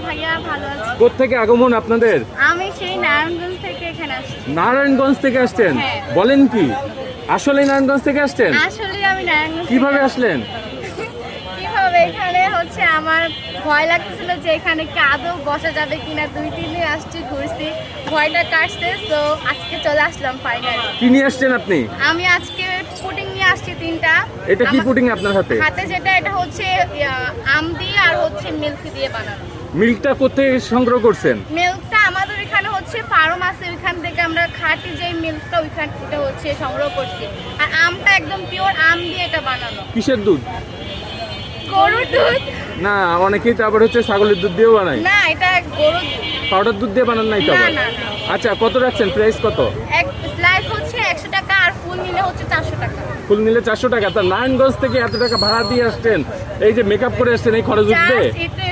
ভাইয়া, ভালো আছি। কোত্থেকে আগমন আপনাদের? আমি সেই নারায়ণগঞ্জ থেকে এখানে আসছি। নারায়ণগঞ্জ থেকে আসছেন? হ্যাঁ। বলেন কি, আসলে নারায়ণগঞ্জ থেকে আসছেন? আসলে আমি নারায়ণগঞ্জ কিভাবে আসলেন? কিভাবে, এখানে হচ্ছে আমার ভয় লাগতেছিল যে এখানে কি আদৌ বসা যাবে কিনা। 2-3 দিন আসছি, ঘুরছি, ভয়টা কাটছে, তো আজকে চলে আসলাম ফাইনালি। কি নিয়ে আসছেন আপনি? আমি আজকে পুডিং নিয়ে আসছি 3টা। এটা কি পুডিং আপনার হাতে? হাতে যেটা, এটা হচ্ছে আম দিয়ে আর হচ্ছে মিল্ক দিয়ে বানানো। মিল্কটা কোথেকে সংগ্রহ করছেন? মিল্কটা আমাদের এখানে হচ্ছে ফার্ম আছে, ওইখান থেকে আমরা খাঁটি যে মিল্কটা ওইখান থেকে হচ্ছে সংগ্রহ করছি। আর আমটা একদম পিওর আম দিয়ে এটা বানানো। কিসের দুধ? গরুর দুধ না, অনেকেই তো আবার হচ্ছে ছাগলের দুধ দিয়েও বানায়। না, এটা গরুর দুধ। পাউডার দুধ দিয়ে বানান নাই তো না, আবার? না, না। আচ্ছা, কত রাখছেন? প্রাইস কত? এক স্লাইস হচ্ছে 100 টাকা, আর ফুল নিলে হচ্ছে 400 টাকা। ফুল নিলে 400 টাকা। তার নারায়ণগঞ্জ থেকে এত টাকা ভাড়া দিয়ে আসছেন, এই যে মেকআপ করে আসছেন, এই খরচ উঠবে? জাস্ট একটু